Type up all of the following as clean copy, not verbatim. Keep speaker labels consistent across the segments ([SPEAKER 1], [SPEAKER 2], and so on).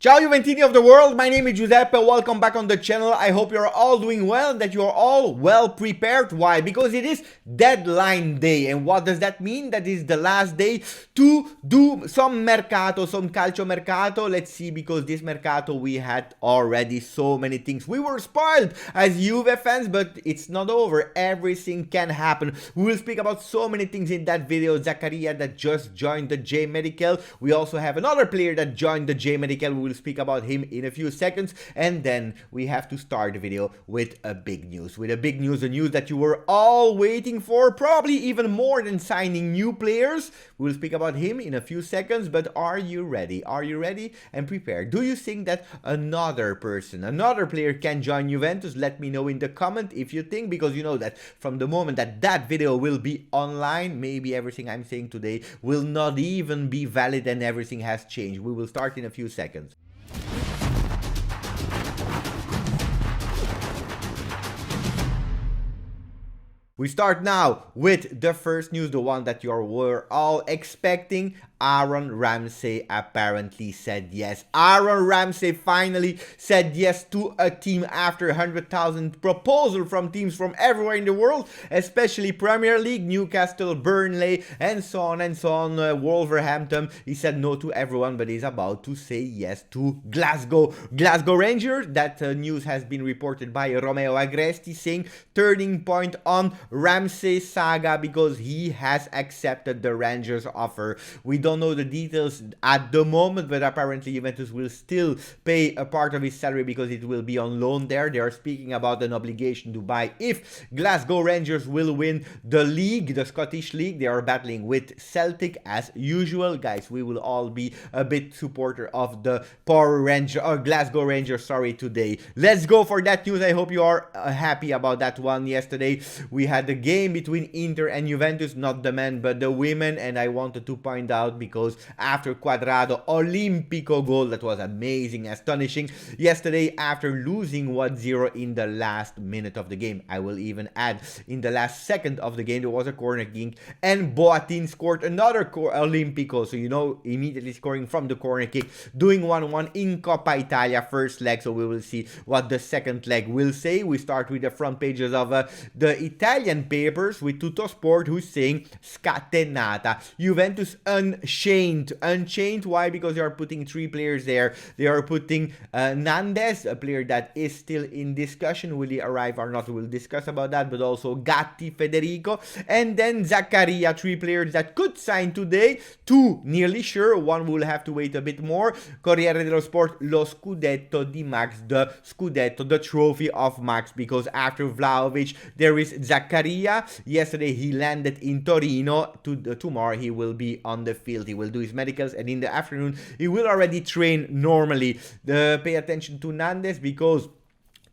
[SPEAKER 1] Ciao Juventini of the world, my name is Giuseppe, welcome back on the channel. I hope you're all doing well and that you're all well prepared. Why? Because it is deadline day. And what does that mean? That is the last day to do some mercato, some calcio mercato. Let's see, because this mercato we had already so many things. We were spoiled as Juve fans, but it's not over. Everything can happen. We will speak about so many things in that video. Zakaria that just joined the J Medical. We also have another player that joined the J Medical. We will speak about him in a few seconds, and then we have to start the video with a big news. The news that you were all waiting for, probably even more than signing new players. We will speak about him in a few seconds, but are you ready? Are you ready and prepared? Do you think that another player can join Juventus? Let me know in the comment if you think, because you know that from the moment that that video will be online, maybe everything I'm saying today will not even be valid and everything has changed. We will start in a few seconds. We start now with the first news, the one that you were all expecting. Aaron Ramsey apparently said yes. Aaron Ramsey finally said yes to a team after 100,000 proposal from teams from everywhere in the world, especially Premier League, Newcastle, Burnley, and so on and so on, Wolverhampton. He said no to everyone, but he's about to say yes to Glasgow Rangers. That news has been reported by Romeo Agresti, saying turning point on Ramsey's saga because he has accepted the Rangers offer. We don't know the details at the moment, but apparently Juventus will still pay a part of his salary because it will be on loan there. They are speaking about an obligation to buy if Glasgow Rangers will win the league, the Scottish League. They are battling with Celtic as usual. Guys, we will all be a bit supporter of the Glasgow Rangers, sorry, today. Let's go for that news. I hope you are happy about that one. Yesterday we had the game between Inter and Juventus, not the men but the women, and I wanted to point out because after Quadrado Olimpico goal that was amazing, astonishing yesterday, after losing 1-0 in the last minute of the game, I will even add in the last second of the game, there was a corner kick and Boatin scored another Olimpico, so you know, immediately scoring from the corner kick, doing 1-1 in Coppa Italia first leg. So we will see what the second leg will say. We start with the front pages of the Italian papers with Tuttosport, who's saying scatenata, Juventus unchained. Why? Because they are putting three players there. They are putting Nandes, a player that is still in discussion. Will he arrive or not? We'll discuss about that. But also Gatti, Federico, and then Zakaria. Three players that could sign today. Two nearly sure. One will have to wait a bit more. Corriere dello Sport, lo scudetto di Max, the scudetto, the trophy of Max, because after Vlahovic there is Zakaria. Yesterday he landed in Torino. Tomorrow he will be on the field. He will do his medicals, and in the afternoon he will already train normally. Pay attention to Nandes because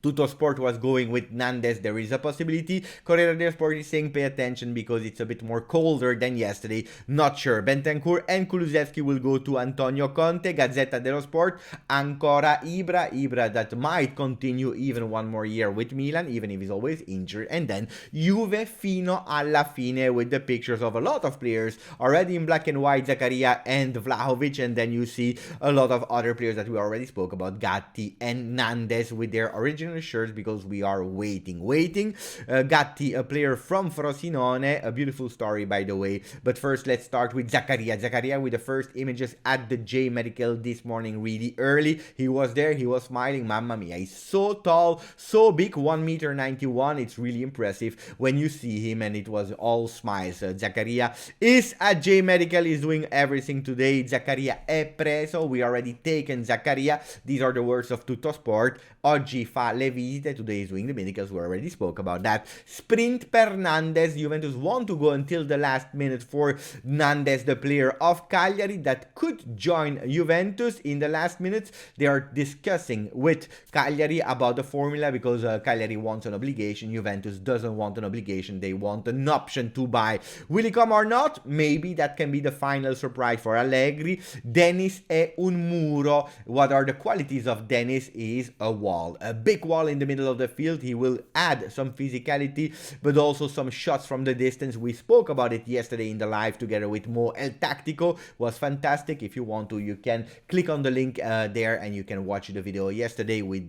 [SPEAKER 1] Tuttosport was going with Nandes. There is a possibility. Corriere dello Sport is saying pay attention because it's a bit more colder than yesterday. Not sure. Bentancur and Kulusevski will go to Antonio Conte. Gazzetta dello Sport, ancora Ibra that might continue even one more year with Milan, even if he's always injured. And then Juve fino alla fine, with the pictures of a lot of players already in black and white, Zakaria and Vlahovic, and then you see a lot of other players that we already spoke about, Gatti and Nandes, with their original shirts, because we are waiting. Gatti, a player from Frosinone, a beautiful story by the way. But first let's start with Zakaria with the first images at the J Medical this morning, really early. He was there, he was smiling. Mamma mia, he's so tall, so big, 1.91 m. It's really impressive when you see him, and it was all smiles. Zakaria is at J Medical, is doing everything today. Zakaria è preso, we already taken Zakaria. These are the words of Tuttosport. Oggi fa le visite, today is doing the medicals, we already spoke about that. Sprint per Nandes, Juventus want to go until the last minute for Nandes, the player of Cagliari that could join Juventus in the last minutes. They are discussing with Cagliari about the formula because Cagliari wants an obligation, Juventus doesn't want an obligation, they want an option to buy. Will he come or not? Maybe that can be the final surprise for Allegri. Denis è un muro. What are the qualities of Denis? Is a wall, a big wall wall in the middle of the field. He will add some physicality, but also some shots from the distance. We spoke about it yesterday in the live together with Mo. El Tactico was fantastic. If you want to, you can click on the link there and you can watch the video yesterday. We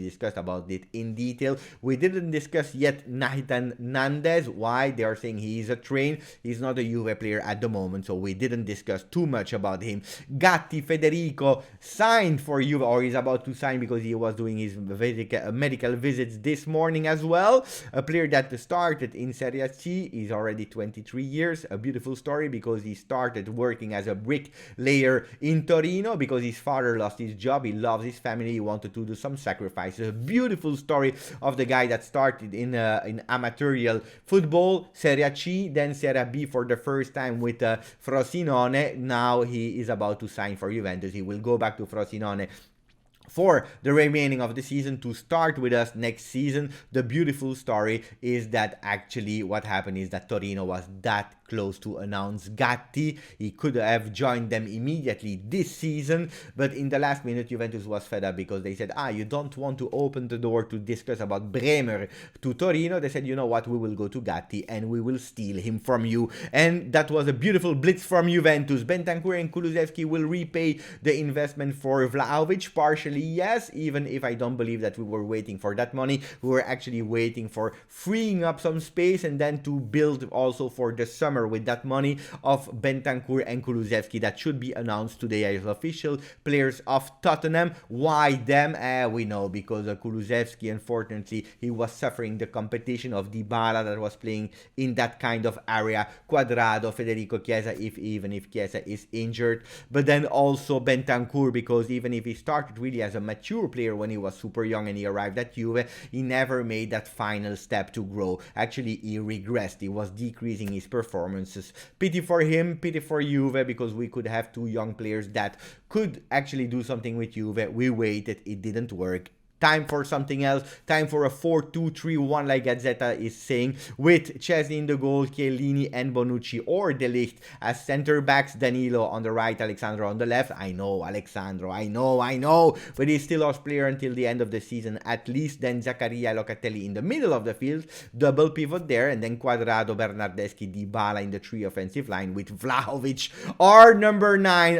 [SPEAKER 1] discussed about it in detail. We didn't discuss yet Nathan Nandez. Why? They are saying he is a train. He's not a Juve player at the moment, so we didn't discuss too much about him. Gatti, Federico signed for Juve, or he's about to sign because he was doing his medical visits this morning as well. A player that started in Serie C. He's already 23 years. A beautiful story because he started working as a bricklayer in Torino because his father lost his job. He loves his family. He wanted to do some sacrifices. A beautiful story of the guy that started in amatorial football, Serie C, then Serie B for the first time with Frosinone. Now he is about to sign for Juventus. He will go back to Frosinone for the remaining of the season to start with us next season. The beautiful story is that actually what happened is that Torino was that close to announce Gatti. He could have joined them immediately this season, but in the last minute Juventus was fed up because they said, you don't want to open the door to discuss about Bremer to Torino. They said, you know what, we will go to Gatti and we will steal him from you. And that was a beautiful blitz from Juventus. Bentancur and Kulusevski will repay the investment for Vlahovic, partially yes, even if I don't believe that we were waiting for that money. We were actually waiting for freeing up some space and then to build also for the summer with that money of Bentancur and Kulusevski that should be announced today as official players of Tottenham. Why them? We know because Kulusevski, unfortunately, he was suffering the competition of Dybala that was playing in that kind of area, Cuadrado, Federico, Chiesa, even if Chiesa is injured, but then also Bentancur because even if he started really as a mature player when he was super young and he arrived at Juve, he never made that final step to grow. Actually, he regressed. He was decreasing his performances. Pity for him, pity for Juve, because we could have two young players that could actually do something with Juve. We waited, it didn't work. Time for something else. Time for a 4-2-3-1 like Gazzetta is saying, with Chesney in the goal, Chiellini and Bonucci or De Ligt as center backs, Danilo on the right, Alexandro on the left. I know Alexandro, I know, but he's still our player until the end of the season at least. Then Zakaria, Locatelli in the middle of the field, double pivot there, and then Cuadrado, Bernardeschi, Dybala in the three offensive line with Vlahovic, our number 9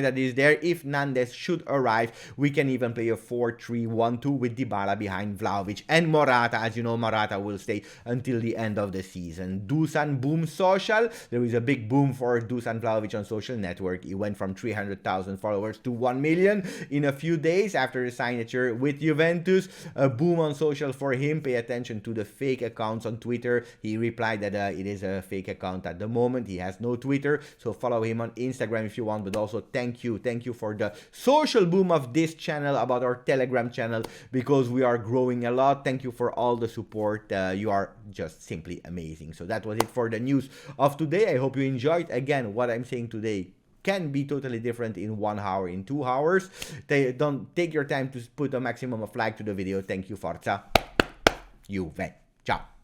[SPEAKER 1] that is there. If Nandez should arrive, we can even play a 4-3-1 with Dybala behind Vlahovic and Morata. As you know, Morata will stay until the end of the season. Dusan boom social. There is a big boom for Dusan Vlahovic on social network. He went from 300,000 followers to 1 million in a few days after the signature with Juventus. A boom on social for him. Pay attention to the fake accounts on Twitter. He replied that it is a fake account at the moment. He has no Twitter, so follow him on Instagram if you want. But also thank you for the social boom of this channel, about our Telegram channel, because we are growing a lot. Thank you for all the support. You are just simply amazing. So that was it for the news of today. I hope you enjoyed. Again, what I'm saying today can be totally different in 1 hour, in 2 hours. Don't take your time to put a maximum of like to the video. Thank you, Forza Juve. Ciao.